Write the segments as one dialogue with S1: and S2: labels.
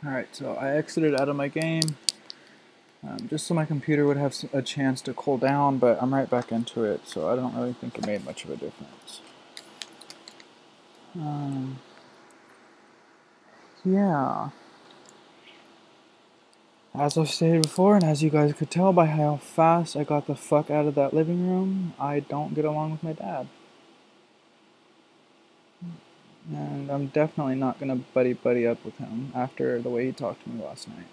S1: Alright, so I exited out of my game just so my computer would have a chance to cool down, but I'm right back into it, so I don't really think it made much of a difference. Yeah. As I've stated before, and as you guys could tell by how fast I got the fuck out of that living room, I don't get along with my dad. And I'm definitely not gonna buddy up with him after the way he talked to me last night.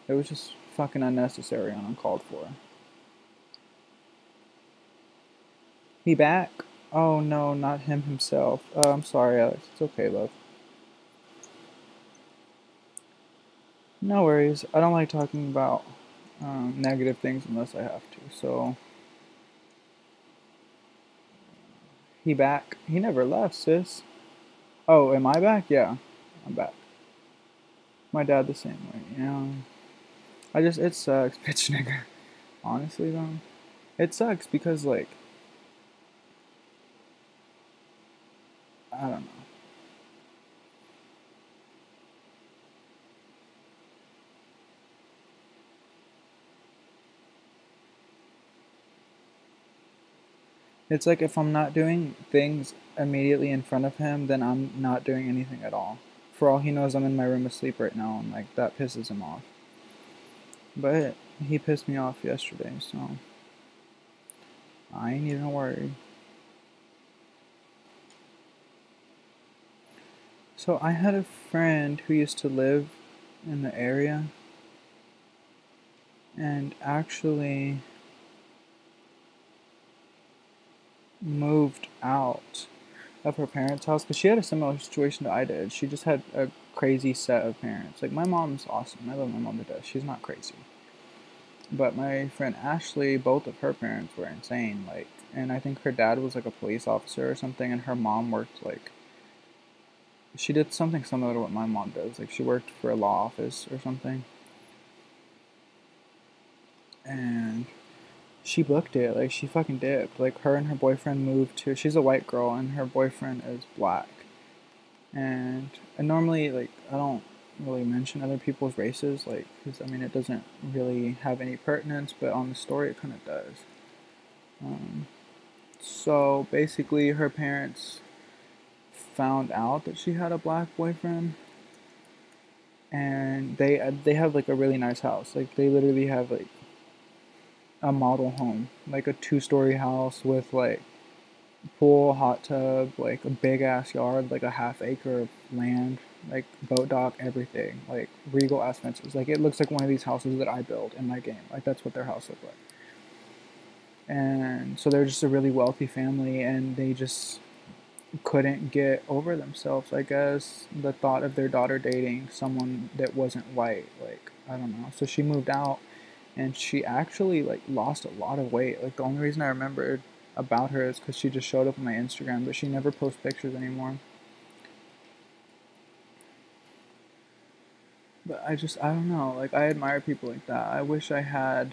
S1: It was just fucking unnecessary and uncalled for. He back? Oh no, not him himself. I'm sorry, Alex. It's okay, love. No worries. I don't like talking about negative things unless I have to. So he back? He never left, sis. Oh, am I back? Yeah, I'm back. My dad the same way. It sucks, bitch nigga. Honestly though, it sucks because like I don't know. It's like if I'm not doing things immediately in front of him, then I'm not doing anything at all. For all he knows, I'm in my room asleep right now, and like that pisses him off. But he pissed me off yesterday, so I ain't even worried. So I had a friend who used to live in the area and actually moved out of her parents' house because she had a similar situation to I did. She just had a crazy set of parents. Like my mom's awesome. I love my mom to death. She's not crazy. But my friend Ashley, both of her parents were insane. Like, and I think her dad was like a police officer or something, and her mom worked like she did something similar to what my mom does. Like she worked for a law office or something. And she booked it. Like she fucking dipped. Like her and her boyfriend moved to. She's a white girl and her boyfriend is black. And normally like I don't really mention other people's races, like because I mean it doesn't really have any pertinence, but on the story it kind of does. So basically, her parents found out that she had a black boyfriend, and they have like a really nice house. Like they literally have like a model home, like a 2-story house with like pool, hot tub, like a big ass yard, like a half acre of land, like boat dock, everything, like regal ass fences. Like it looks like one of these houses that I build in my game. Like that's what their house looked like. And so they're just a really wealthy family, and they just couldn't get over themselves, I guess, the thought of their daughter dating someone that wasn't white. Like I don't know. So she moved out, and she actually like lost a lot of weight. Like the only reason I remembered about her is because she just showed up on my Instagram, but she never posts pictures anymore. But I don't know. Like I admire people like that. I wish I had.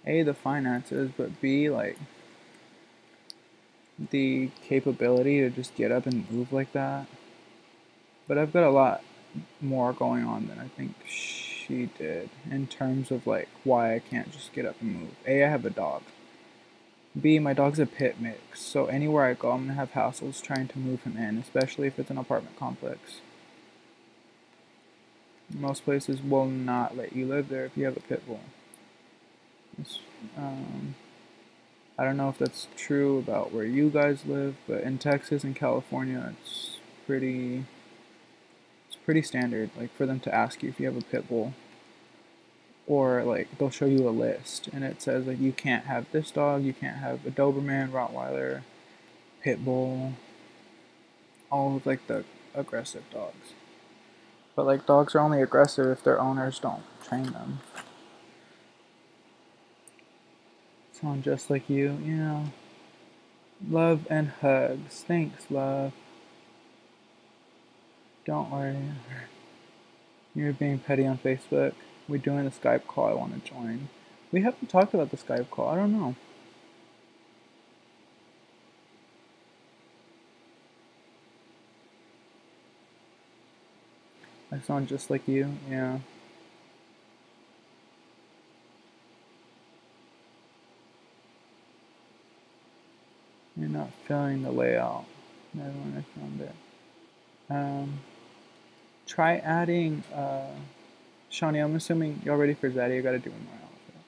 S1: A, the finances, but B, like, the capability to just get up and move like that. But I've got a lot more going on than I think she did in terms of like why I can't just get up and move. A, I have a dog. B, my dog's a pit mix, so anywhere I go, I'm gonna have hassles trying to move him in, especially if it's an apartment complex. Most places will not let you live there if you have a pit bull. Um, I don't know if that's true about where you guys live, but in Texas and California, it's pretty standard. Like for them to ask you if you have a pit bull, or like they'll show you a list and it says like you can't have this dog, you can't have a Doberman, Rottweiler, pit bull, all of like the aggressive dogs. But like dogs are only aggressive if their owners don't train them. Sound just like you, Love and hugs. Thanks, love. Don't worry. You're being petty on Facebook. We're doing the Skype call. I want to join. We haven't talked about the Skype call. I don't know. I sound just like you. Yeah. You're not feeling the layout. Never when I found it. Um, Try adding. Shawnee, I'm assuming y'all ready for Zaddy. I gotta do one more outfit.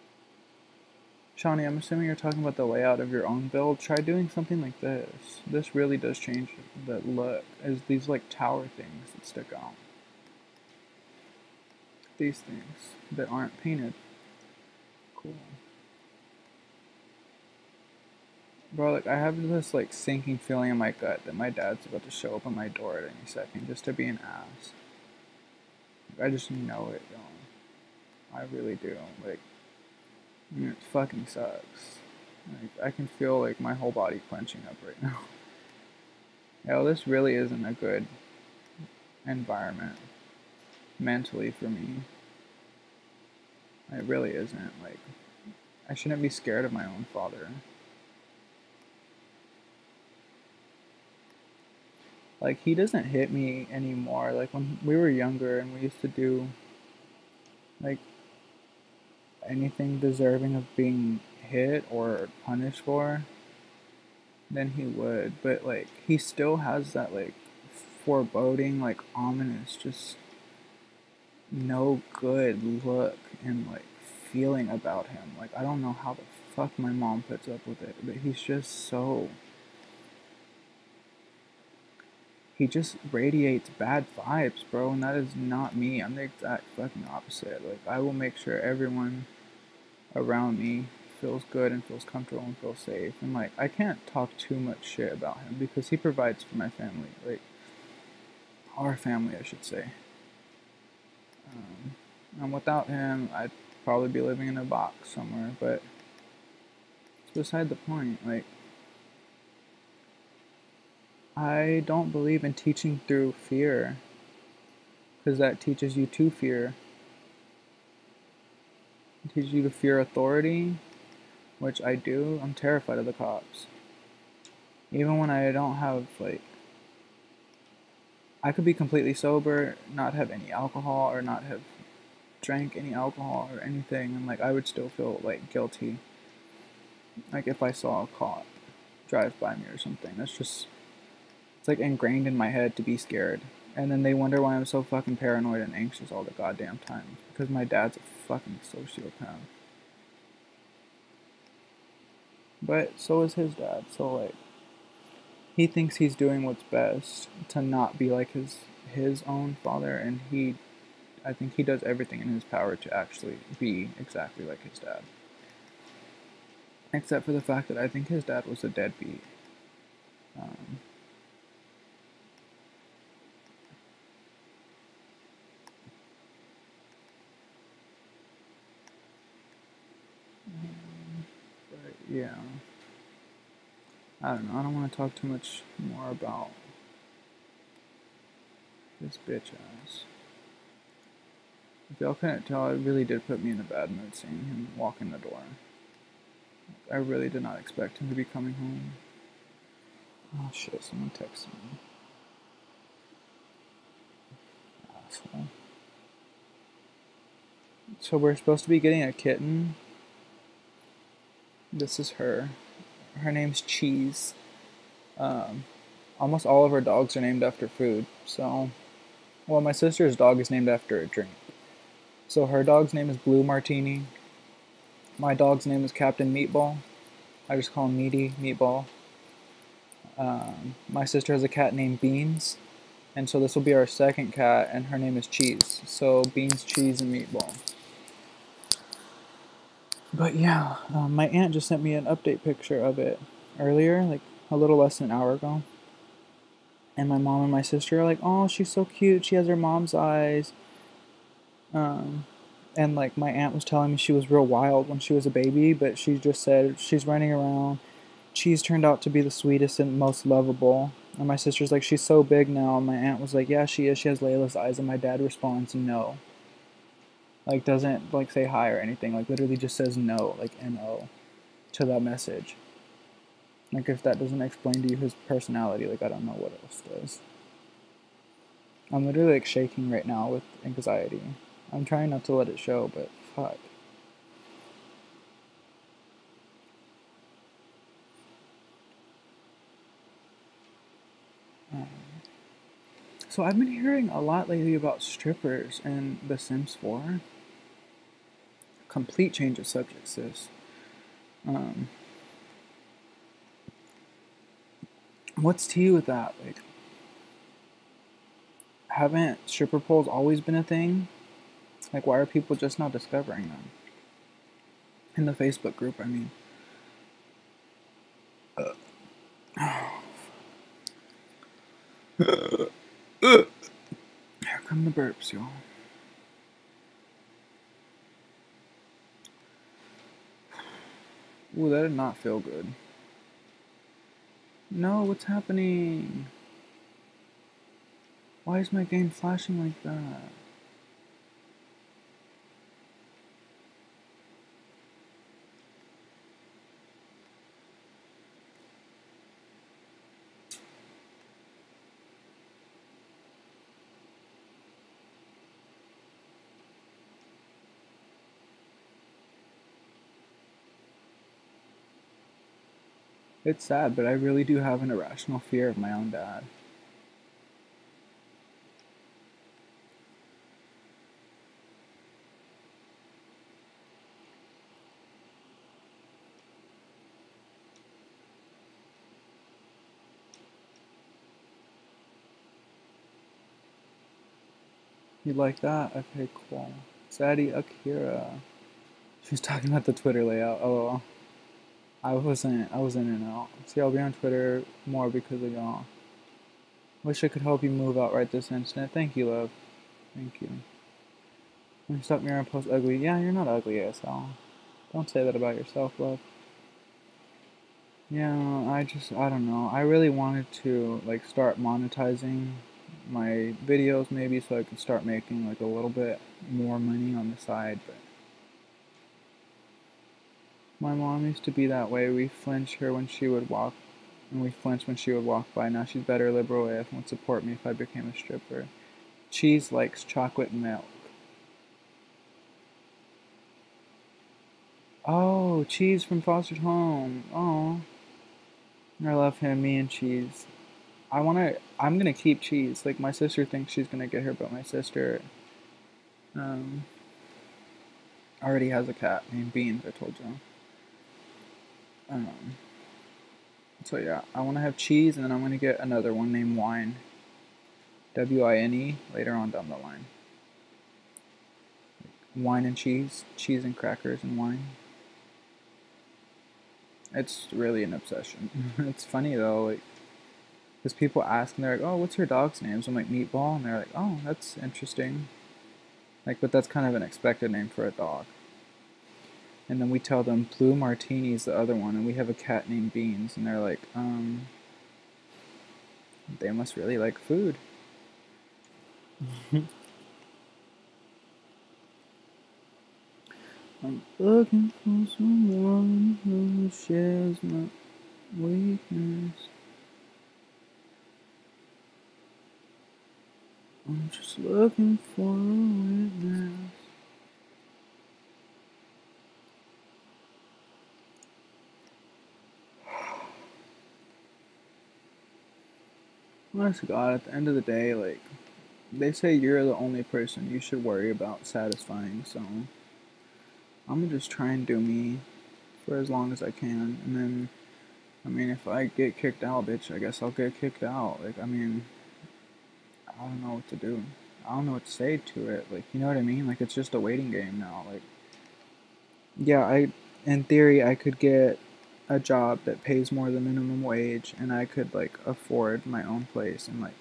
S1: Shawnee, I'm assuming you're talking about the layout of your own build. Try doing something like this. This really does change the look. As these like tower things that stick out. These things that aren't painted. Cool. Bro, like I have this like sinking feeling in my gut that my dad's about to show up on my door at any second just to be an ass. Like, I just know it, yo. I really do. Like, it fucking sucks. Like, I can feel like my whole body clenching up right now. Yo, this really isn't a good environment mentally for me. It really isn't. Like, I shouldn't be scared of my own father. Like, he doesn't hit me anymore. Like, when we were younger and we used to do, like, anything deserving of being hit or punished for, then he would. But, like, he still has that, like, foreboding, like, ominous, just no good look and, like, feeling about him. Like, I don't know how the fuck my mom puts up with it, but he's just so. He just radiates bad vibes, bro, and that is not me. I'm the exact fucking opposite. Like, I will make sure everyone around me feels good and feels comfortable and feels safe. And, like, I can't talk too much shit about him because he provides for my family. Like, our family, I should say. And without him, I'd probably be living in a box somewhere, but it's beside the point. Like, I don't believe in teaching through fear because that teaches you to fear. It teaches you to fear authority, which I do. I'm terrified of the cops. Even when I don't have, like, I could be completely sober, not have any alcohol, or not have drank any alcohol or anything, and, like, I would still feel, like, guilty. Like, if I saw a cop drive by me or something. That's just, it's, like, ingrained in my head to be scared. And then they wonder why I'm so fucking paranoid and anxious all the goddamn time. Because my dad's a fucking sociopath. But so is his dad, so, like, he thinks he's doing what's best to not be like his own father, and I think he does everything in his power to actually be exactly like his dad. Except for the fact that I think his dad was a deadbeat. Um, but yeah, I don't know. I don't want to talk too much more about this bitch ass. If y'all couldn't tell, it really did put me in a bad mood seeing him walk in the door. I really did not expect him to be coming home. Oh shit, someone texted me. Asshole. So we're supposed to be getting a kitten. This is her. Her name's Cheese. Almost all of our dogs are named after food. So, well, my sister's dog is named after a drink. So her dog's name is Blue Martini. My dog's name is Captain Meatball. I just call him Meaty Meatball. My sister has a cat named Beans. And so this will be our second cat, and her name is Cheese. So Beans, Cheese, and Meatball. But yeah, my aunt just sent me an update picture of it earlier, like a little less than an hour ago. And my mom and my sister are like, "Oh, she's so cute. She has her mom's eyes." And like my aunt was telling me she was real wild when she was a baby, but she just said she's running around. Cheese turned out to be the sweetest and most lovable. And my sister's like, she's so big now. And my aunt was like, yeah, she is. She has Layla's eyes. And my dad responds, no. Like, doesn't, like, say hi or anything. Like, literally just says no, like, N-O, to that message. Like, if that doesn't explain to you his personality, like, I don't know what else does. I'm literally, like, shaking right now with anxiety. I'm trying not to let it show, but fuck. So I've been hearing a lot lately about strippers in The Sims 4. Complete change of subject, sis. What's tea with that? Like, haven't stripper poles always been a thing? Like, why are people just now discovering them? In the Facebook group, I mean. Here come the burps, y'all. Ooh, that did not feel good. No, what's happening? Why is my game flashing like that? It's sad, but I really do have an irrational fear of my own dad. You like that? Okay, cool. Sadie Akira. She was talking about the Twitter layout. Oh, I was in and out. See, I'll be on Twitter more because of y'all. Wish I could help you move out right this instant. Thank you, love. Thank you. When you stop mirror and post ugly. Yeah, you're not ugly, ASL. Don't say that about yourself, love. Yeah, I don't know. I really wanted to, like, start monetizing my videos maybe so I could start making, like, a little bit more money on the side, but my mom used to be that way. We flinch her when she would walk, and we flinch when she would walk by. Now she's better liberal AF and would support me if I became a stripper. Cheese likes chocolate milk. Oh, Cheese from Foster's Home. Oh, I love him. Me and Cheese. I'm gonna keep Cheese. Like, my sister thinks she's gonna get her, but my sister um, already has a cat named Beans. I told you. Um, so yeah, I want to have Cheese, and then I'm gonna get another one named Wine. Wine later on down the line. Wine and cheese, cheese and crackers and wine. It's really an obsession. It's funny though, like, because people ask and they're like, "Oh, what's your dog's name?" So I'm like, Meatball, and they're like, "Oh, that's interesting." Like, but that's kind of an expected name for a dog. And then we tell them Blue Martini's the other one, and we have a cat named Beans, and they're like, they must really like food. I'm looking for someone who shares my weakness. I'm just looking for a witness. Honest to God, at the end of the day, like, they say you're the only person you should worry about satisfying, so I'm gonna just try and do me for as long as I can, and then, I mean, if I get kicked out, bitch, I guess I'll get kicked out. Like, I mean, I don't know what to do. I don't know what to say to it. Like, you know what I mean? Like, it's just a waiting game now. Like, yeah, in theory, I could get a job that pays more than minimum wage, and I could, like, afford my own place, and, like,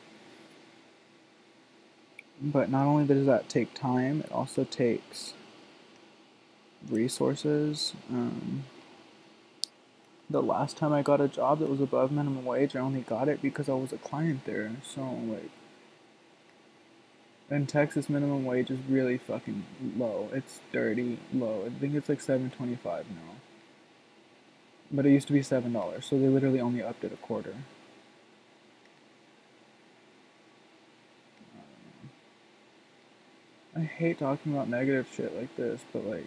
S1: but not only does that take time, it also takes resources. The last time I got a job that was above minimum wage, I only got it because I was a client there. So, like, in Texas, minimum wage is really fucking low. It's dirty low. I think it's like $7.25 now. But it used to be $7, so they literally only upped it a quarter. I hate talking about negative shit like this, but like,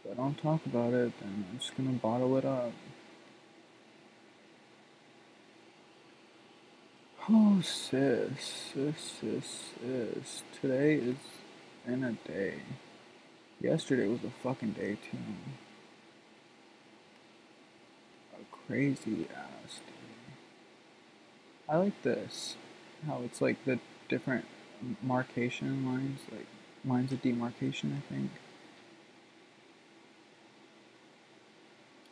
S1: if I don't talk about it, then I'm just gonna bottle it up. Oh, sis. Today is in a day. Yesterday was a fucking day too. A crazy ass day. I like this. How it's like the different marcation lines, like lines of demarcation, I think.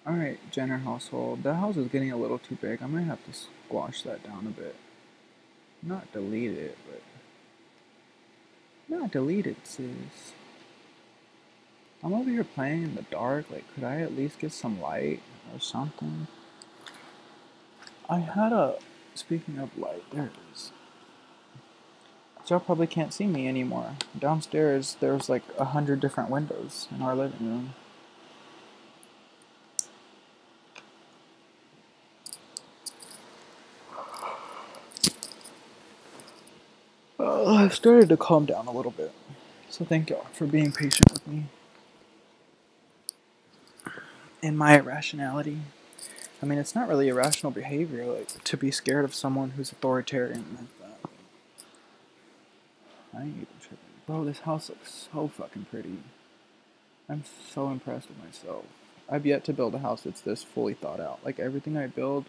S1: Alright, Jenner household. That house is getting a little too big. I might have to squash that down a bit. Not delete it, but. Not delete it, sis. I'm over here playing in the dark. Like, could I at least get some light or something? I had a. Speaking of light, there it is. Y'all probably can't see me anymore. Downstairs, there's like 100 different windows in our living room. I've started to calm down a little bit. So thank y'all for being patient with me. And my irrationality. I mean, it's not really irrational behavior, like, to be scared of someone who's authoritarian like that. I ain't even tripping. Bro, this house looks so fucking pretty. I'm so impressed with myself. I've yet to build a house that's this fully thought out. Like, everything I build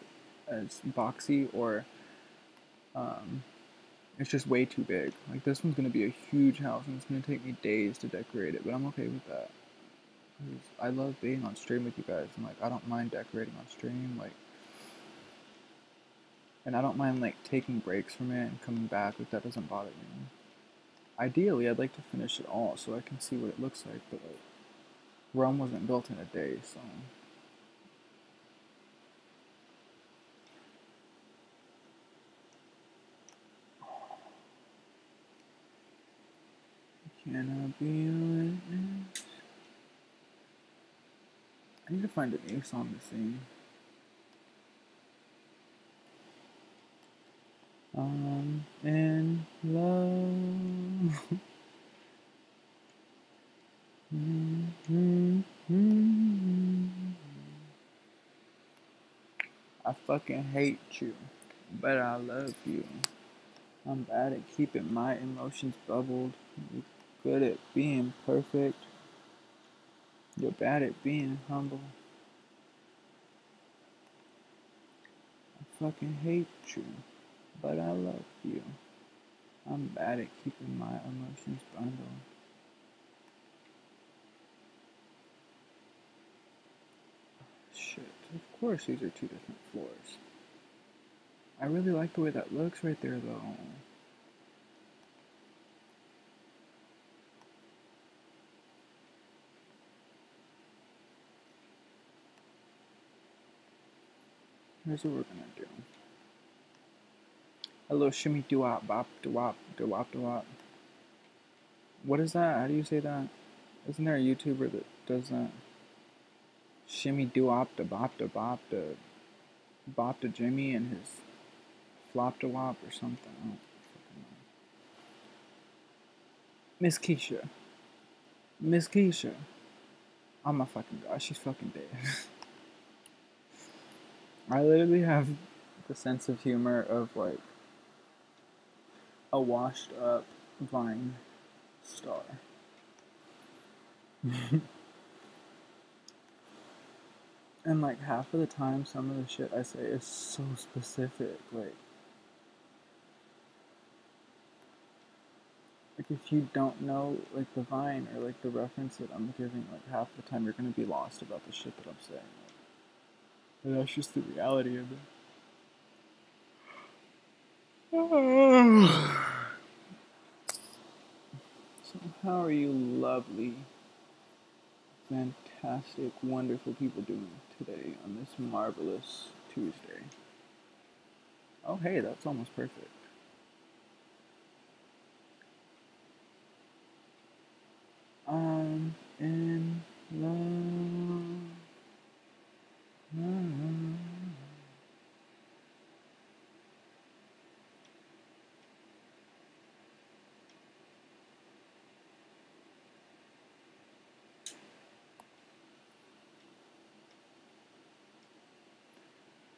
S1: is boxy or it's just way too big. Like, this one's gonna be a huge house and it's gonna take me days to decorate it, but I'm okay with that. I love being on stream with you guys, and like, I don't mind decorating on stream, like, and I don't mind like taking breaks from it and coming back. Like, that doesn't bother me. Ideally, I'd like to finish it all so I can see what it looks like, but like, Rome wasn't built in a day, so. Can I be a witness? I need to find a new song to sing. I'm in love. I fucking hate you, but I love you. I'm bad at keeping my emotions bubbled. You're good at being perfect. You're bad at being humble. I fucking hate you, but I love you. I'm bad at keeping my emotions bundled. Shit, of course these are two different floors. I really like the way that looks right there, though. Here's what we're gonna do. A little shimmy doo-wop bop doo-wop doo-wop doo-wop. What is that? How do you say that? Isn't there a YouTuber that does that? Shimmy doo op da bop da bop da bop da Jimmy and his flop da wop or something. I don't fucking know. Miss Keisha. Miss Keisha. Oh my fucking god, she's fucking dead. I literally have the sense of humor of like a washed up Vine star. And like half of the time, some of the shit I say is so specific. Like if you don't know like the Vine or like the reference that I'm giving, like half the time you're gonna be lost about the shit that I'm saying. And that's just the reality of it. So how are you lovely, fantastic, wonderful people doing today on this marvelous Tuesday? Oh hey, that's almost perfect. I'm in love.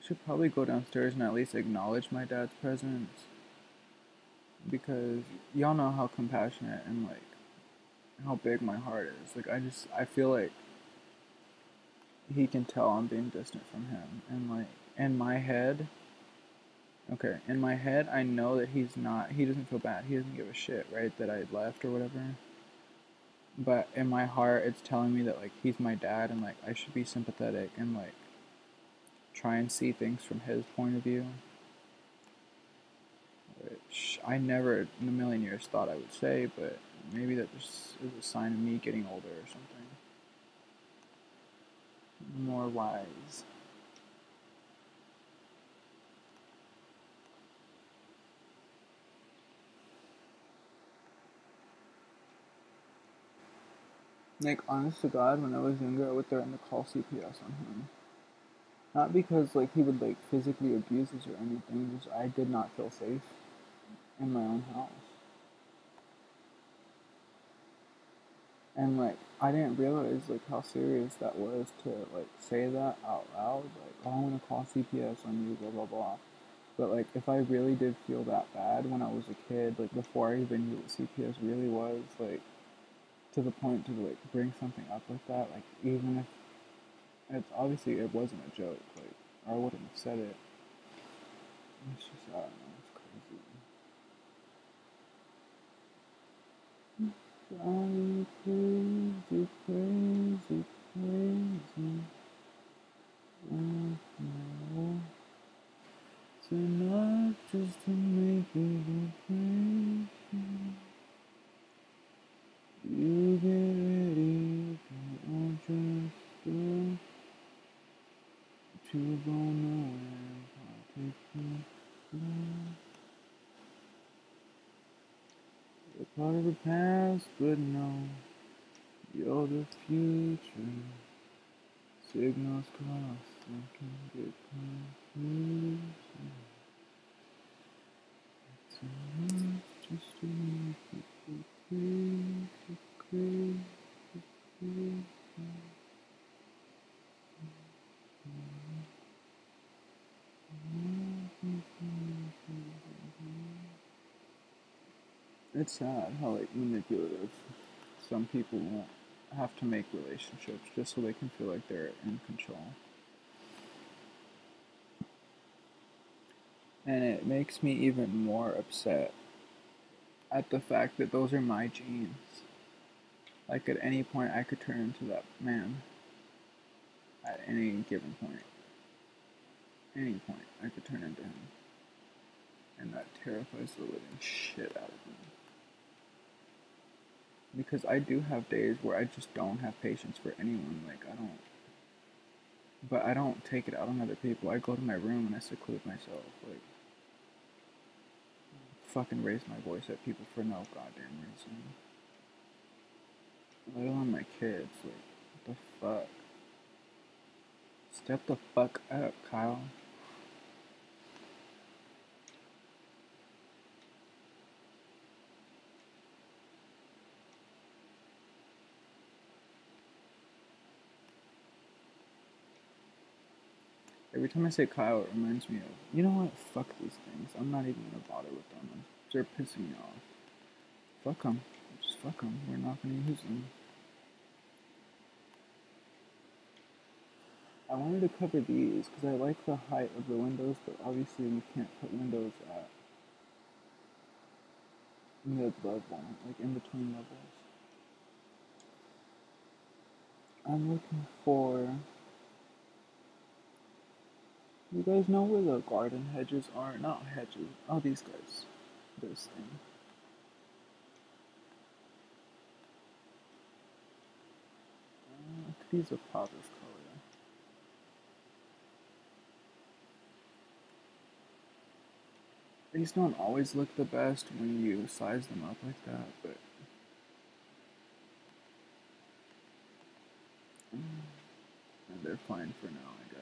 S1: Should probably go downstairs and at least acknowledge my dad's presence because y'all know how compassionate and like how big my heart is. Like I feel like he can tell I'm being distant from him and like in my head, okay, in my head I know that he doesn't feel bad. He doesn't give a shit, right? That I left or whatever. But in my heart it's telling me that like he's my dad and like I should be sympathetic and like try and see things from his point of view. Which I never in a million years thought I would say, but maybe that just is a sign of me getting older or something. More wise. Like, honest to God, when I was younger, I would threaten to call CPS on him. Not because, like, he would, like, physically abuse us or anything, just I did not feel safe in my own house. And, like, I didn't realize, like, how serious that was to, like, say that out loud. Like, oh, I'm gonna call CPS on you, blah, blah, blah. But, like, if I really did feel that bad when I was a kid, like, before I even knew what CPS really was, like, to the point to, like, bring something up like that, like, even if it's obviously it wasn't a joke, like, or I wouldn't have said it. It's just, I don't know, it's crazy. I'm crazy, crazy, crazy. No, it's enough just to make it go crazy. You get ready, don't just go to go nowhere. I'll take you slow. You're part of the past, but no, you're the future. Signals cross and can get confused. It's enough just to make it go crazy, crazy, crazy. It's sad how like manipulative some people won't have to make relationships just so they can feel like they're in control. And it makes me even more upset at the fact that those are my genes. Like at any point I could turn into that man. At any given point. Any point I could turn into him. And that terrifies the living shit out of me. Because I do have days where I just don't have patience for anyone. Like I don't, but I don't take it out on other people. I go to my room and I seclude myself. Like fucking raise my voice at people for no goddamn reason. let alone my kids. Like, what the fuck? Step the fuck up, Kyle. Every time I say Kyle, it reminds me of, you know what? Fuck these things. I'm not even gonna bother with them. They're pissing me off. Fuck them. Just fuck them. We're not gonna use them. I wanted to cover these because I like the height of the windows, but obviously you can't put windows at mid-level, like in between levels. I'm looking for. You guys know where the garden hedges are? Not hedges. Oh, these guys. This thing. I could use a Papa's color. These don't always look the best when you size them up like that, but they're fine for now, I guess.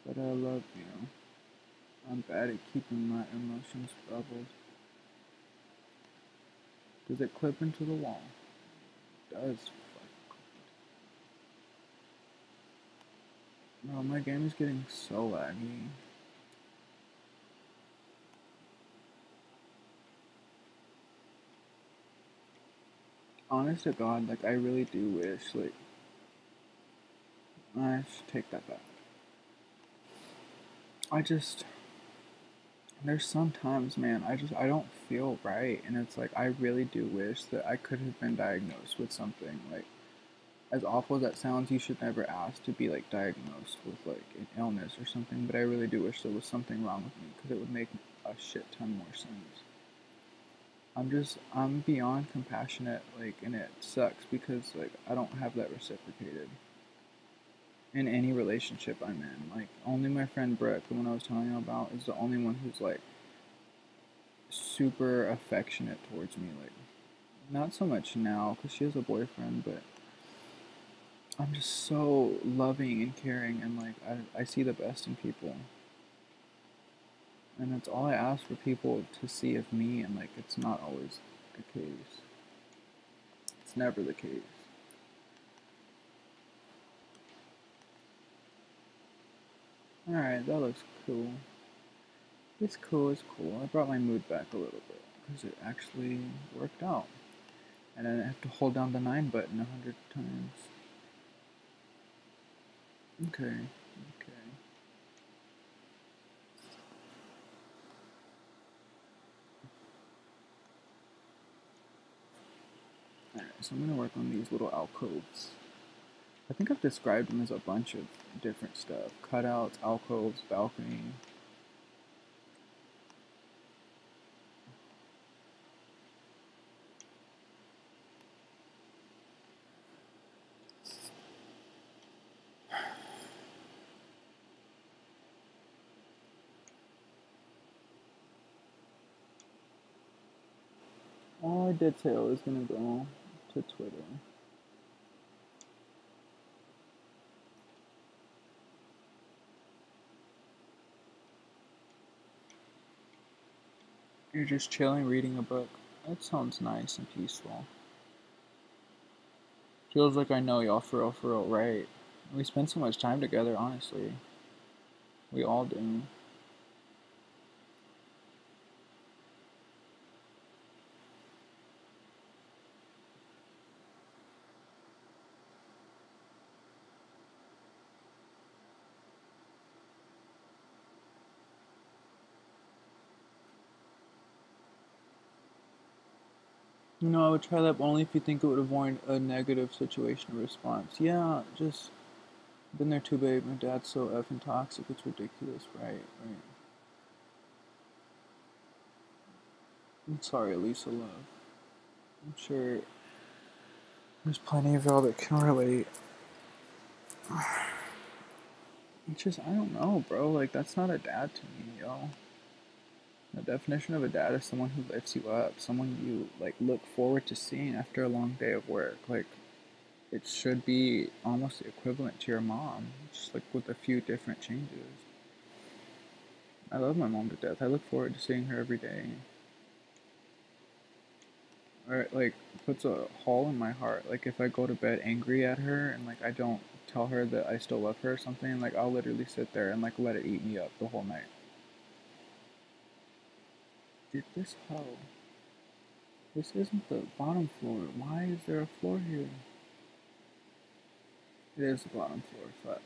S1: But I love you. I'm bad at keeping my emotions bubbled. Does it clip into the wall? It does. No, my game is getting so laggy. Honest to God, like, I really do wish, like, I should take that back. There's sometimes, man, I don't feel right, and it's like, I really do wish that I could have been diagnosed with something, like, as awful as that sounds, you should never ask to be, like, diagnosed with, like, an illness or something, but I really do wish there was something wrong with me, because it would make a shit ton more sense. I'm beyond compassionate, like, and it sucks, because, like, I don't have that reciprocated in any relationship I'm in. Like, only my friend Brooke, the one I was telling you about, is the only one who's, like, super affectionate towards me. Like, not so much now, because she has a boyfriend, but I'm just so loving and caring, and, like, I see the best in people. And that's all I ask for people to see of me, and, like, it's not always the case. It's never the case. Alright, that looks cool. It's cool, it's cool. I brought my mood back a little bit because it actually worked out. And I didn't have to hold down the 9 button 100 times. Okay, okay. Alright, so I'm gonna work on these little alcoves. I think I've described them as a bunch of different stuff. Cutouts, alcoves, balcony. Oh, I did say I was gonna go to Twitter. You're just chilling, reading a book. That sounds nice and peaceful. Feels like I know y'all for real, right? We spend so much time together, honestly. We all do. You know, I would try that, but only if you think it would avoid a negative situation or response. Yeah, just been there too, babe. My dad's so effing toxic, it's ridiculous. Right, right. I'm sorry, Lisa Love. I'm sure there's plenty of y'all that can relate. It's just, I don't know, bro. Like, that's not a dad to me, yo. The definition of a dad is someone who lifts you up, someone you, like, look forward to seeing after a long day of work. Like, it should be almost equivalent to your mom, just, like, with a few different changes. I love my mom to death. I look forward to seeing her every day. Or, it, like, puts a hole in my heart. Like, if I go to bed angry at her and, like, I don't tell her that I still love her or something, like, I'll literally sit there and, like, let it eat me up the whole night. Did this hoe? This isn't the bottom floor. Why is there a floor here? It is the bottom floor. Fuck.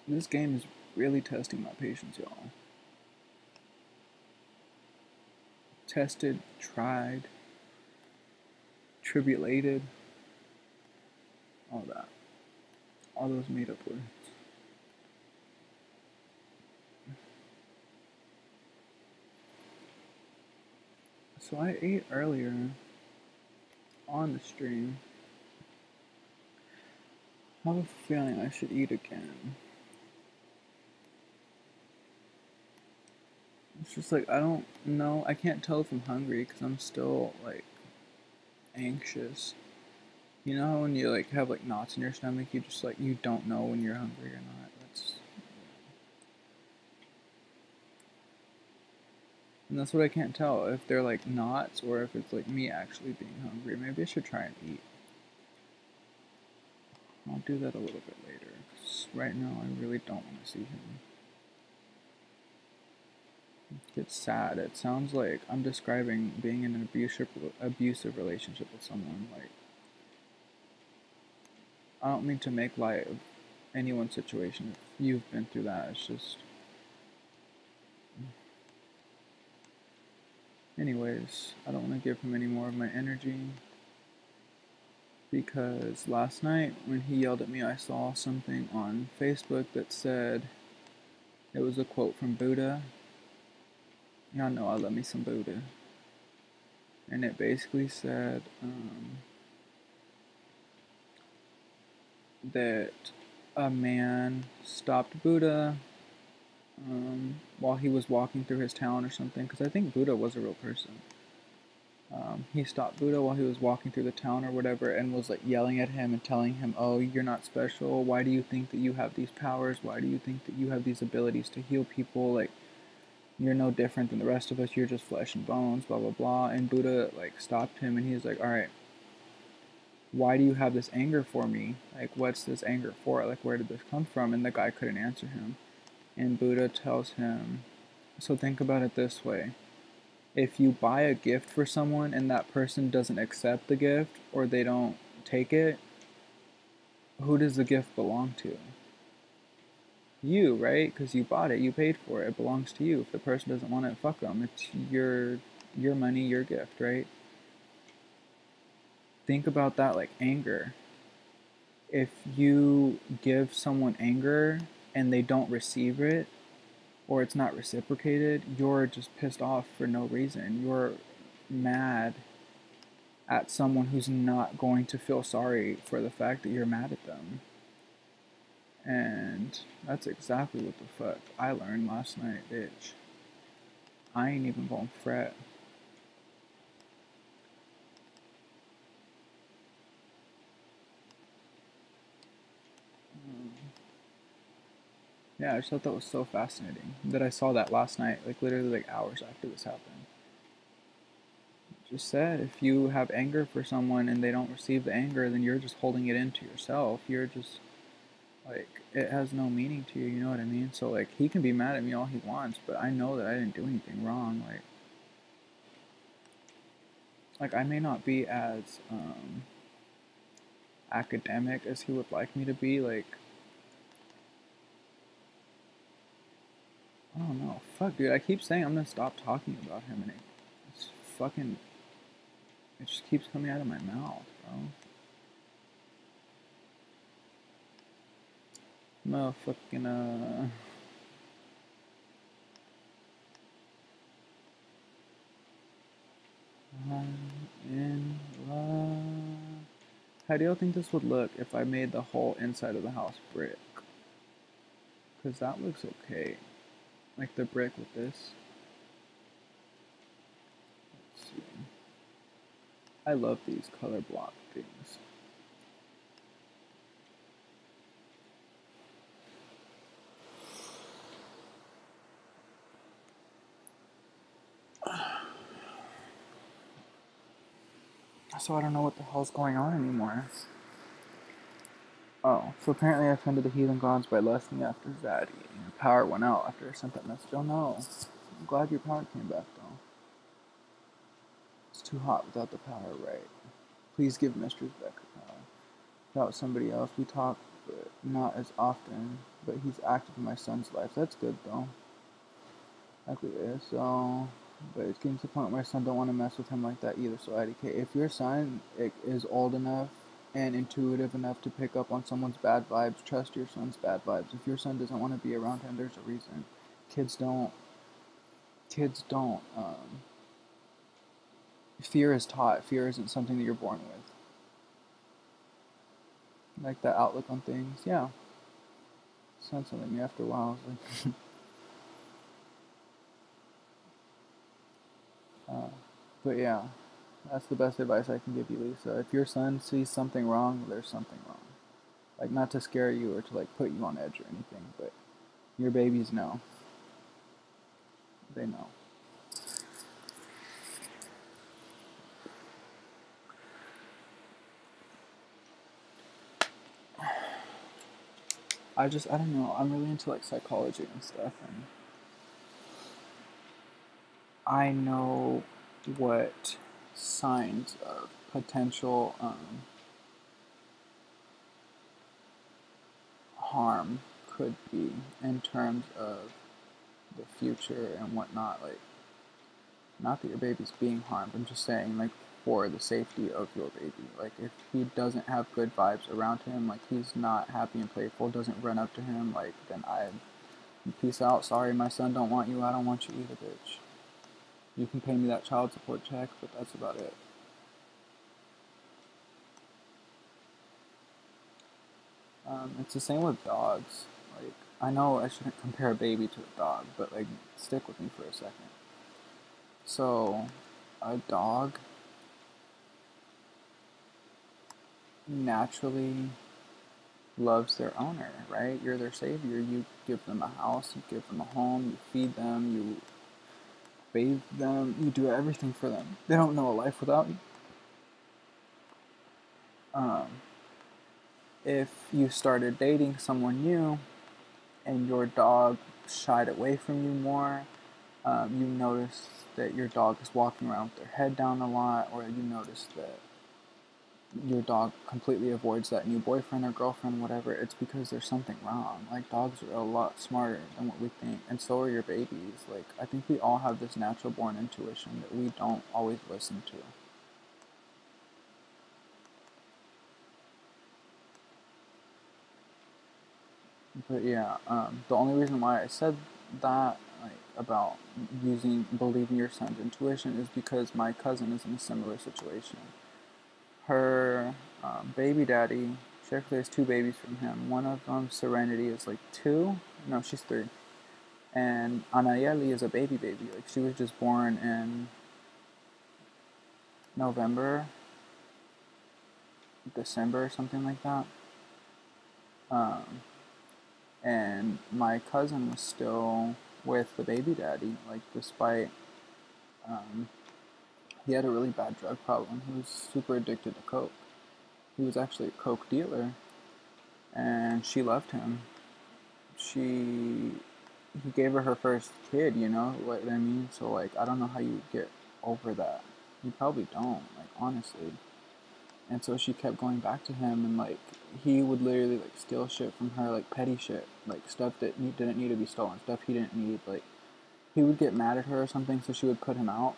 S1: This game is really testing my patience, y'all. Tested, tried, tribulated, all that. All those made up words. So I ate earlier on the stream. I have a feeling I should eat again. It's just like, I don't know. I can't tell if I'm hungry because I'm still, like, anxious. You know when you, like, have, like, knots in your stomach, you just, like, you don't know when you're hungry or not. And that's what I can't tell, if they're, like, knots or if it's, like, me actually being hungry. Maybe I should try and eat. I'll do that a little bit later, because right now I really don't want to see him. It's sad. It sounds like I'm describing being in an abusive relationship with someone. Like, I don't mean to make light of anyone's situation. If you've been through that, it's just. Anyways, I don't want to give him any more of my energy. Because last night, when he yelled at me, I saw something on Facebook that said, it was a quote from Buddha. Y'all know I love me some Buddha. And it basically said that a man stopped Buddha while he was walking through his town or something, because I think Buddha was a real person. He stopped Buddha while he was walking through the town or whatever and was like yelling at him and telling him, oh, you're not special. Why do you think that you have these powers? Why do you think that you have these abilities to heal people? Like, you're no different than the rest of us. You're just flesh and bones, blah, blah, blah. And Buddha, like, stopped him and he's like, all right, why do you have this anger for me? Like, what's this anger for? Like, where did this come from? And the guy couldn't answer him. And Buddha tells him, so think about it this way. If you buy a gift for someone and that person doesn't accept the gift or they don't take it, who does the gift belong to? You, right? Because you bought it, you paid for it, it belongs to you. If the person doesn't want it, fuck them. It's your money, your gift, right? Think about that like anger. If you give someone anger and they don't receive it, or it's not reciprocated, you're just pissed off for no reason. You're mad at someone who's not going to feel sorry for the fact that you're mad at them. And that's exactly what the fuck I learned last night, bitch. I ain't even gonna fret. Yeah, I just thought that was so fascinating that I saw that last night, like literally like hours after this happened. Just said, if you have anger for someone and they don't receive the anger, then you're just holding it into yourself. You're just like, it has no meaning to you, you know what I mean? So like, he can be mad at me all he wants, but I know that I didn't do anything wrong. Like I may not be as academic as he would like me to be. Like, I don't know. Fuck, dude. I keep saying I'm gonna stop talking about him, and it's fucking. It just keeps coming out of my mouth, bro. Motherfucking I'm in love. How do y'all think this would look if I made the whole inside of the house brick? Because that looks okay. Like the brick with this. Let's see. I love these color block things. So I don't know what the hell's going on anymore. Oh, so apparently I offended the heathen gods by lusting after Zaddy. Your power went out after I sent that message. Oh no. I'm glad your power came back though. It's too hot without the power, right? Please give Mistress back her power. Without somebody else, we talk, but not as often. But he's active in my son's life. That's good though. Exactly. So, but it's getting to the point where my son don't want to mess with him like that either. So IDK, if your son is old enough and intuitive enough to pick up on someone's bad vibes, trust your son's bad vibes. If your son doesn't want to be around him, there's a reason. Kids don't. Kids don't. Fear is taught. Fear isn't something that you're born with. Like that outlook on things. Yeah. Said something to me after a while. I was like, but yeah, that's the best advice I can give you, Lisa. If your son sees something wrong, there's something wrong. Like, not to scare you or to, like, put you on edge or anything, but your babies know. They know. I don't know. I'm really into, like, psychology and stuff, and I know what signs of potential harm could be in terms of the future and whatnot. Like, not that your baby's being harmed, I'm just saying, like, for the safety of your baby. Like, if he doesn't have good vibes around him, like, he's not happy and playful, doesn't run up to him, like, then peace out, sorry, my son don't want you, I don't want you either, bitch. You can pay me that child support check, but that's about it. It's the same with dogs. Like, I know I shouldn't compare a baby to a dog, but, like, stick with me for a second. So, a dog naturally loves their owner, right? You're their savior. You give them a house, you give them a home, you feed them, you bathe them, you do everything for them. They don't know a life without you. Um, if you started dating someone new and your dog shied away from you more, you notice that your dog is walking around with their head down a lot, or you notice that your dog completely avoids that new boyfriend or girlfriend, whatever, it's because there's something wrong. Like, dogs are a lot smarter than what we think, and so are your babies. Like, I think we all have this natural born intuition that we don't always listen to. But yeah, the only reason why I said that, like, about believing your son's intuition is because my cousin is in a similar situation. Her baby daddy, she actually has two babies from him. One of them, Serenity, is like 2. No, she's 3. And Anayeli is a baby. Like, she was just born in November, December, something like that. Um, and my cousin was still with the baby daddy, like, despite he had a really bad drug problem. He was super addicted to coke. He was actually a coke dealer, and she left him. He gave her first kid, you know what I mean? So, like, I don't know how you get over that. You probably don't, like, honestly. And so she kept going back to him, and, like, he would literally, like, steal shit from her, like, petty shit, like, stuff that didn't need to be stolen, stuff he didn't need. Like, he would get mad at her or something, so she would put him out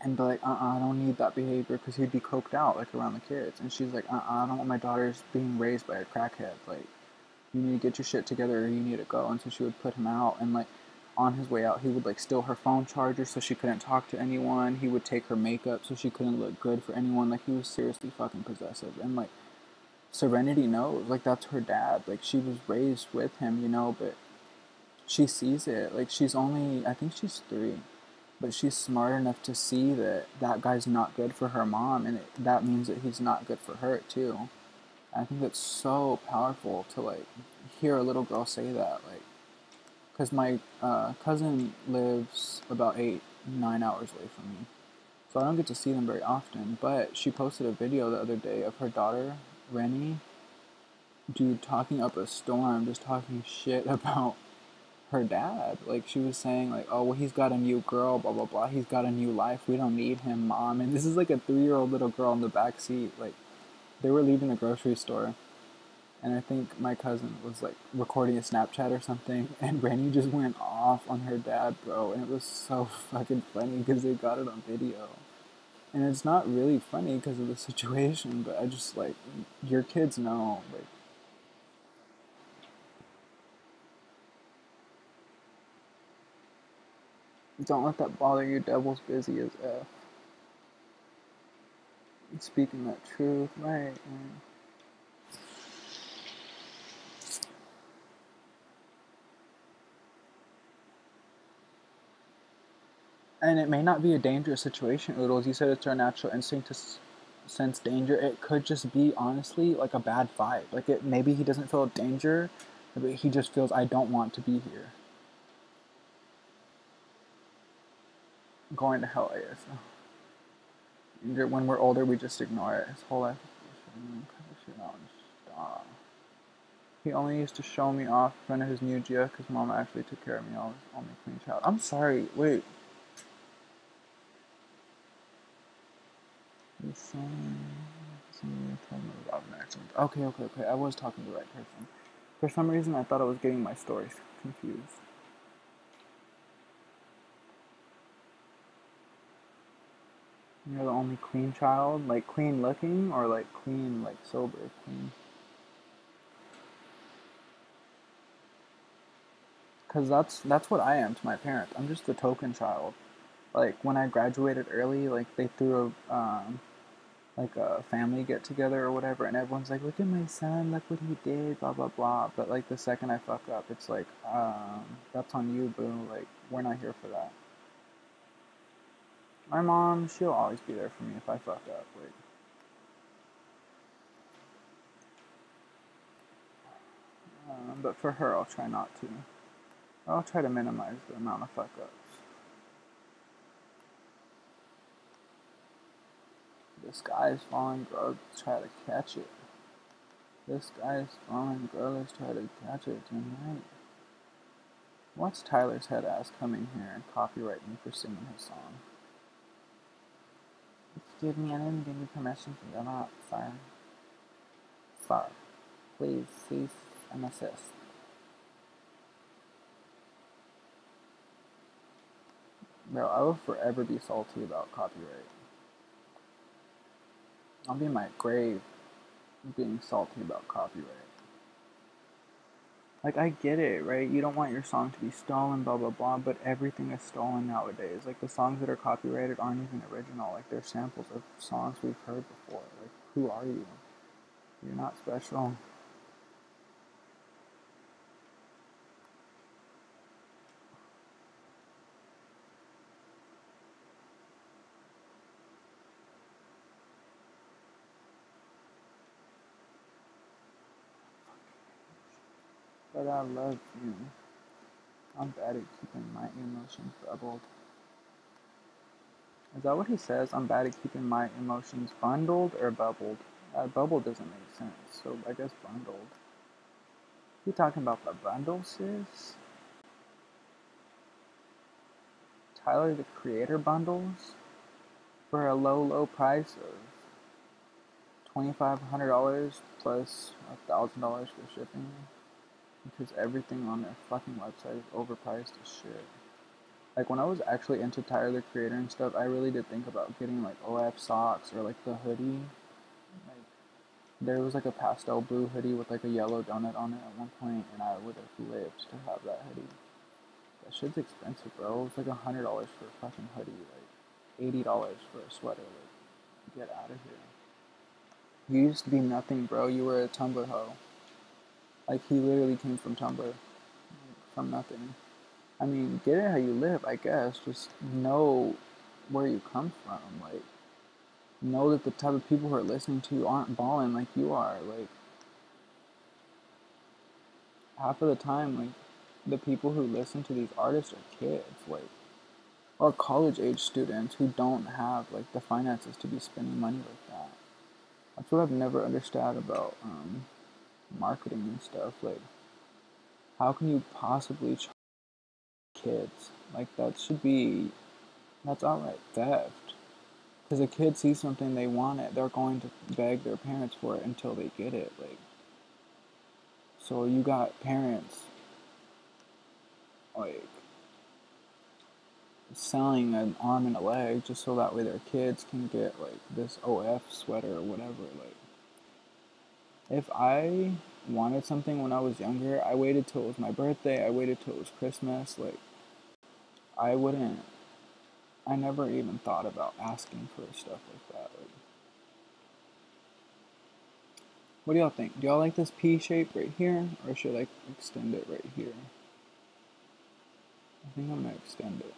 S1: and be like, I don't need that behavior, because he'd be coked out, like, around the kids. And she's like, I don't want my daughters being raised by a crackhead. Like, you need to get your shit together or you need to go. And so she would put him out. And, like, on his way out, he would like steal her phone charger so she couldn't talk to anyone. He would take her makeup so she couldn't look good for anyone. Like, he was seriously fucking possessive. And like, Serenity knows, like, that's her dad. Like, she was raised with him, you know, but she sees it. Like, she's only, I think she's 3, but she's smart enough to see that that guy's not good for her mom, and that means that he's not good for her too. And I think that's so powerful to like hear a little girl say that, like, because my cousin lives about 8-9 hours away from me, so I don't get to see them very often. But she posted a video the other day of her daughter Rennie, dude, talking up a storm, just talking shit about her dad. Like, she was saying, like, oh, well, he's got a new girl, blah, blah, blah. He's got a new life. We don't need him, mom. And this is like a 3-year-old little girl in the back seat. Like, they were leaving the grocery store. And I think my cousin was, like, recording a Snapchat or something. And Rennie just went off on her dad, bro. And it was so fucking funny because they got it on video. And it's not really funny because of the situation. But I just, like, your kids know, like, don't let that bother you. Devil's busy as F. Speaking that truth, right? Man. And it may not be a dangerous situation, Oodles. You said it's our natural instinct to sense danger. It could just be, honestly, like a bad fight. Like, maybe he doesn't feel danger, but he just feels, I don't want to be here. Going to hell, I guess. When we're older, we just ignore it. His whole life. Stop. He only used to show me off in front of his new Gia because mom actually took care of me. I was only clean child. I'm sorry. Wait. Okay. I was talking to the right person. For some reason, I thought I was getting my stories confused. You're the only clean child? Like, clean looking or like clean, like sober? Clean. Because that's what I am to my parents. I'm just the token child. Like, when I graduated early, like, they threw like a family get together or whatever, and everyone's like, look at my son, look what he did, blah blah blah. But like, the second I fuck up, it's like, that's on you, boo. Like, we're not here for that. My mom, she'll always be there for me if I fuck up. Like, but for her, I'll try not to. I'll try to minimize the amount of fuck ups. The sky is falling, girl. Let's try to catch it. The sky is falling, girl. Let's try to catch it tonight. What's Tyler's head ass coming here and copyright me for singing his song? Excuse me, I didn't give you permission to yell out, sir. Sir, please cease and assist. Bro, I will forever be salty about copyright. I'll be in my grave being salty about copyright. Like, I get it, right? You don't want your song to be stolen, blah, blah, blah, but everything is stolen nowadays. Like, the songs that are copyrighted aren't even original. Like, they're samples of songs we've heard before. Like, who are you? You're not special. But I love you. I'm bad at keeping my emotions bubbled. Is that what he says? I'm bad at keeping my emotions bundled or bubbled? Bubbled doesn't make sense, so I guess bundled. You talking about the bundle, sis? Tyler, the Creator bundles? For a low price of $2,500 plus $1,000 for shipping. Because everything on their fucking website is overpriced as shit. Like, when I was actually into Tyler, the Creator and stuff, I really did think about getting, like, OF socks or, like, the hoodie. Like, there was, like, a pastel blue hoodie with, like, a yellow donut on it at one point, and I would have lived to have that hoodie. The shit's expensive, bro. It's like $100 for a fucking hoodie, like $80 for a sweater. Like, get out of here. You used to be nothing, bro. You were a Tumblr hoe. Like, he literally came from Tumblr, like, from nothing. I mean, get it how you live, I guess. Just know where you come from. Like, know that the type of people who are listening to you aren't balling like you are. Like, half of the time, like, the people who listen to these artists are kids, like, or college age students who don't have, like, the finances to be spending money like that. That's what I've never understood about marketing and stuff. Like, how can you possibly charge kids? Like, that's outright theft. Because a kid sees something they want it, they're going to beg their parents for it until they get it. Like, so you got parents like selling an arm and a leg just so that way their kids can get like this OF sweater or whatever. Like, if I wanted something when I was younger, I waited till it was my birthday, I waited till it was Christmas. Like, I wouldn't, I never even thought about asking for stuff like that. Like, what do y'all think? Do y'all like this P shape right here, or should I extend it right here? I think I'm gonna extend it.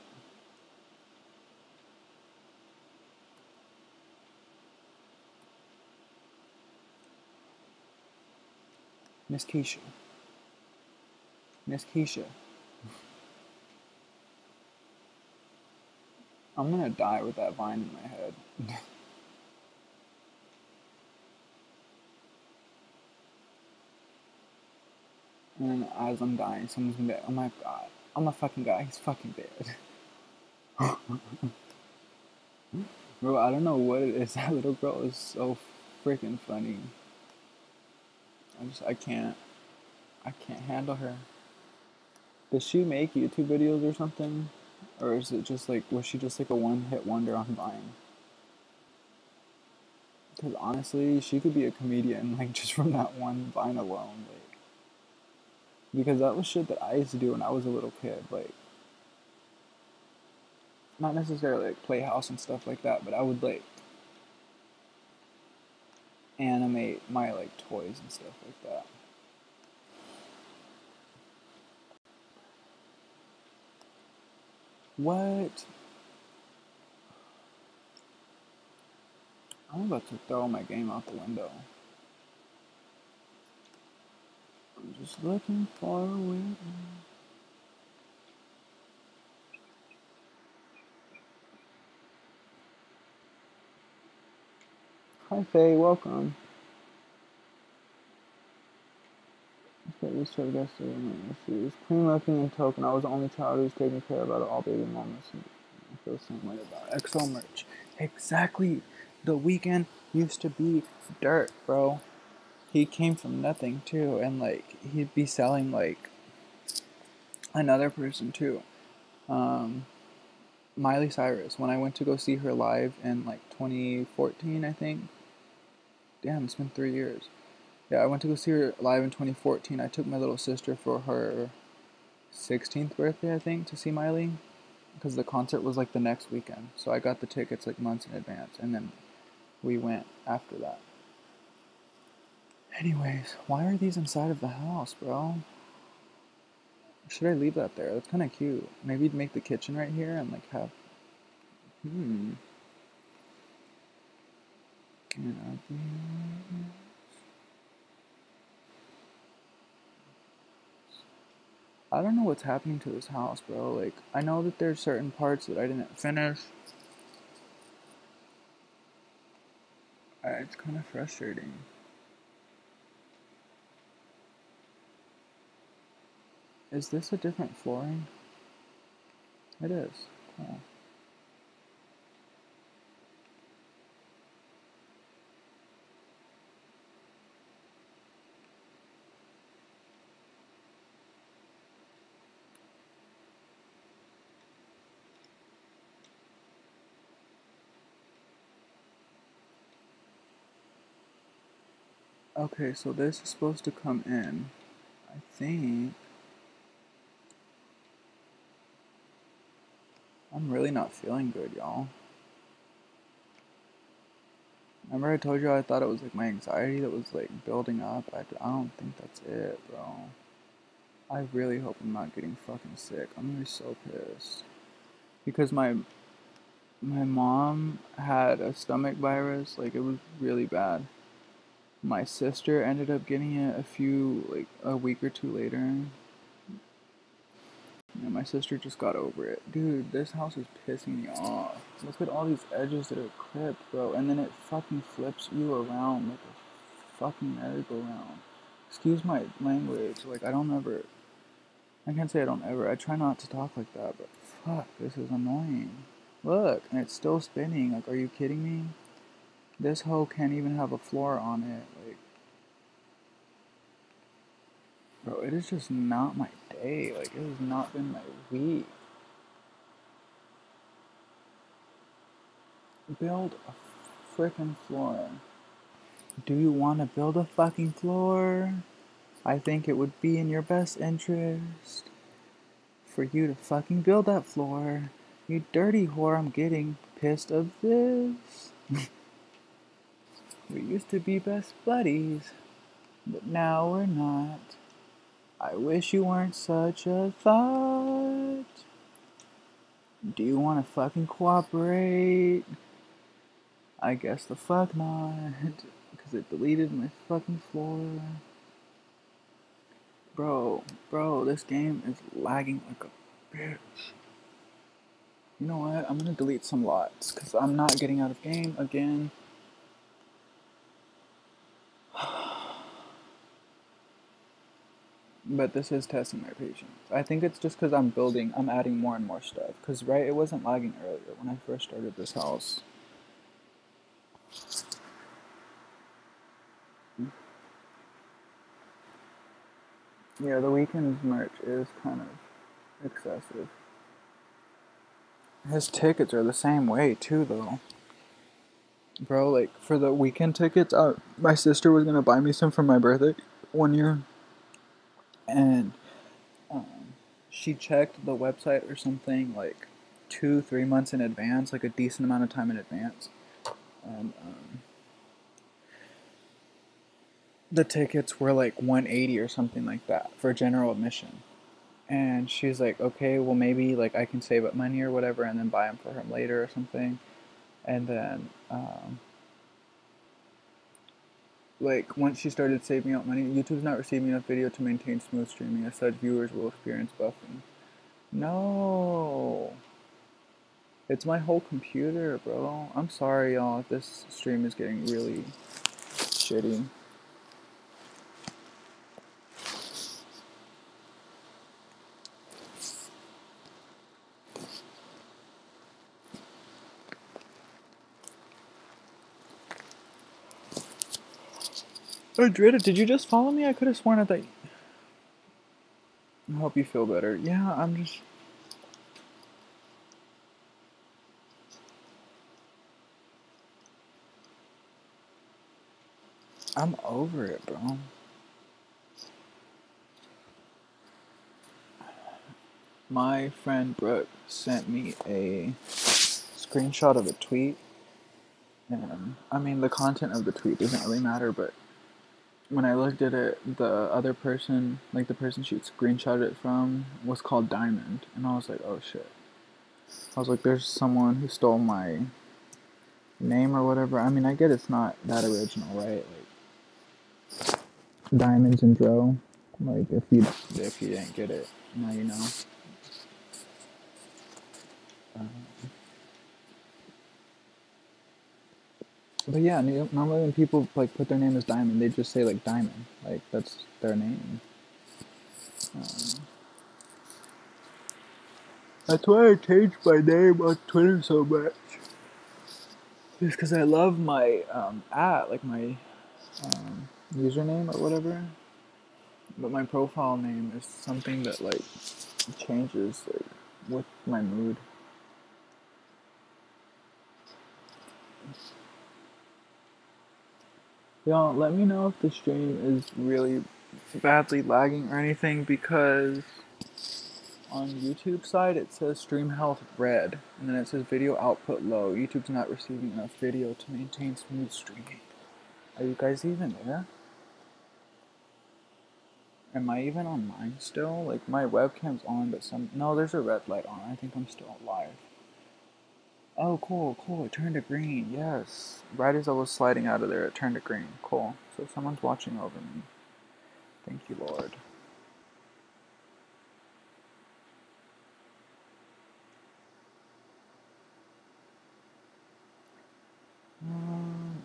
S1: Miss Keisha. Miss Keisha. I'm gonna die with that vine in my head. And then as I'm dying, someone's gonna be like, oh my god, I'm a fucking guy, he's fucking dead. Bro, I don't know what it is. That little girl is so freaking funny. I can't handle her. Does she make YouTube videos or something? Or is it just like, was she just like a one-hit wonder on Vine? Because honestly, she could be a comedian, like, just from that one Vine alone. Like, because that was shit that I used to do when I was a little kid. Like, not necessarily like Playhouse and stuff like that, but I would like animate my like toys and stuff like that. What? I'm about to throw my game out the window. I'm just looking for a way. Hi Faye, welcome. This child yesterday. She was clean looking and token. I was the only child who was taken care of out of all baby mamas. I feel the same way about XO merch. Exactly. The Weeknd used to be dirt, bro. He came from nothing too, and like he'd be selling like another person too. Miley Cyrus. When I went to go see her live in like 2014, I think. Damn, it's been 3 years. Yeah, I went to go see her live in 2014. I took my little sister for her 16th birthday, I think, to see Miley, because the concert was like the next weekend. So I got the tickets like months in advance, and then we went after that. Anyways, why are these inside of the house, bro? Should I leave that there? That's kind of cute. Maybe make the kitchen right here and like have. I don't know what's happening to this house, bro. Like, I know that there's certain parts that I didn't finish. It's kind of frustrating. Is this a different flooring? It is. Cool. Okay, so this is supposed to come in. I think. I'm really not feeling good, y'all. Remember I told you I thought it was like my anxiety that was like building up? I don't think that's it, bro. I really hope I'm not getting fucking sick. I'm gonna be so pissed. Because my mom had a stomach virus, like it was really bad. My sister ended up getting it a week or two later. And my sister just got over it. Dude, this house is pissing me off. Look at all these edges that are clipped, bro. And then it fucking flips you around like a fucking merry-go-round. Excuse my language. Like, I can't say I don't ever. I try not to talk like that, but fuck, this is annoying. Look, and it's still spinning. Like, are you kidding me? This hoe can't even have a floor on it. Like, bro, it is just not my day. Like, it has not been my week. Build a frickin' floor. Do you want to build a fucking floor? I think it would be in your best interest for you to fucking build that floor. You dirty whore, I'm getting pissed of this. We used to be best buddies, but now we're not. I wish you weren't such a thought. Do you want to fucking cooperate? I guess the fuck not, because it deleted my fucking floor. Bro, this game is lagging like a bitch. You know what? I'm gonna delete some lots, because I'm not getting out of game again. But this is testing my patience. I think it's just because I'm adding more and more stuff. Because, right, it wasn't lagging earlier when I first started this house. Yeah, the weekend's merch is kind of excessive. His tickets are the same way, too, though. Bro, like, for the weekend tickets, my sister was gonna buy me some for my birthday one year. And she checked the website or something, like, 2-3 months in advance, like a decent amount of time in advance. And, the tickets were like $180 or something like that for general admission. And she's like, okay, well, maybe like I can save up money or whatever and then buy them for him later or something. And then, like, once she started saving up money, YouTube's not receiving enough video to maintain smooth streaming. As such, viewers will experience buffering. No. It's my whole computer, bro. I'm sorry, y'all, if this stream is getting really shitty. Adrita, did you just follow me? I could have sworn I hope you feel better. Yeah, I'm over it, bro. My friend Brooke sent me a screenshot of a tweet. And, I mean, the content of the tweet doesn't really matter, but when I looked at it, the other person, like the person she screenshotted it from, was called Diamond. And I was like, oh shit. I was like, there's someone who stole my name or whatever. I mean, I get it's not that original, right? Like, Diamonds and Dro. Like, if you didn't get it, now you know. But yeah, normally when people like put their name as Diamond, they just say like Diamond, like that's their name. That's why I changed my name on Twitter so much. It's because I love my like my username or whatever. But my profile name is something that like changes like with my mood. Y'all, let me know if the stream is really badly lagging or anything, because on YouTube side, it says stream health red, and then it says video output low. YouTube's not receiving enough video to maintain smooth streaming. Are you guys even there? Am I even on mine still? Like, my webcam's on, but no, there's a red light on. I think I'm still live. Oh, cool, cool. It turned to green. Yes. Right as I was sliding out of there, it turned to green. Cool. So someone's watching over me. Thank you, Lord.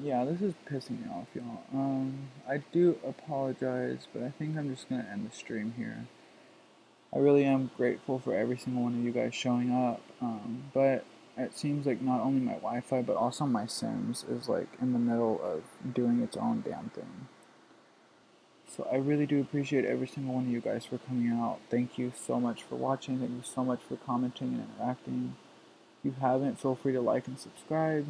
S1: Yeah, this is pissing me off, y'all. I do apologize, but I think I'm just gonna end the stream here. I really am grateful for every single one of you guys showing up, but it seems like not only my Wi-Fi, but also my Sims is like in the middle of doing its own damn thing. So I really do appreciate every single one of you guys for coming out. Thank you so much for watching. Thank you so much for commenting and interacting. If you haven't, feel free to like and subscribe.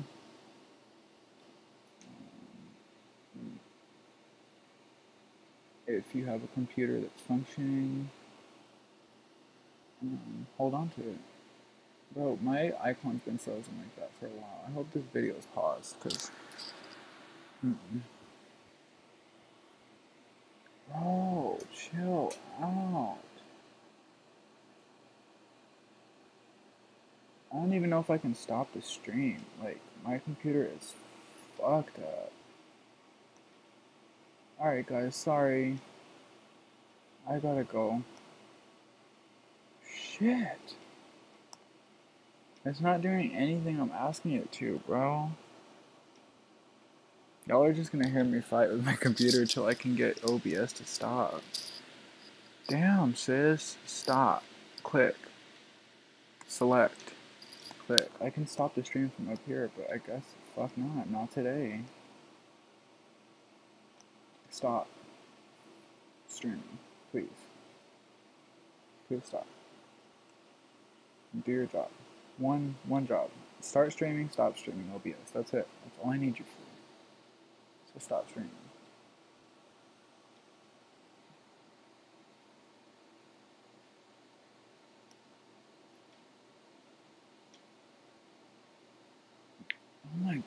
S1: If you have a computer that's functioning, hold on to it. Bro, my icon's been frozen like that for a while. I hope this video is paused, because... Bro, chill out. I don't even know if I can stop the stream. Like, my computer is fucked up. Alright guys, sorry. I gotta go. Shit. It's not doing anything I'm asking it to, bro. Y'all are just gonna hear me fight with my computer till I can get OBS to stop. Damn, sis. Stop. Click. Select. Click. I can stop the stream from up here, but I guess fuck not. Not today. Stop. Streaming. Please. Please stop. Do your job. One job. Start streaming, stop streaming OBS. That's it. That's all I need you for. So stop streaming. Oh my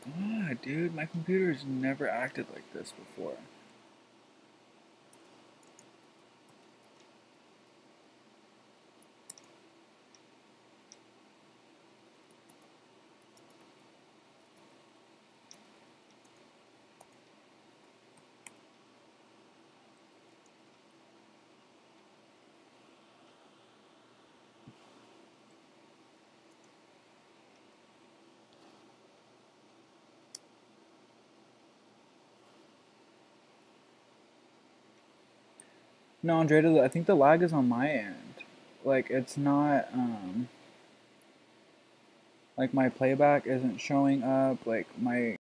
S1: god, dude. My computer's never acted like this before. No, Andrea, I think the lag is on my end. Like, it's not, like, my playback isn't showing up. Like, my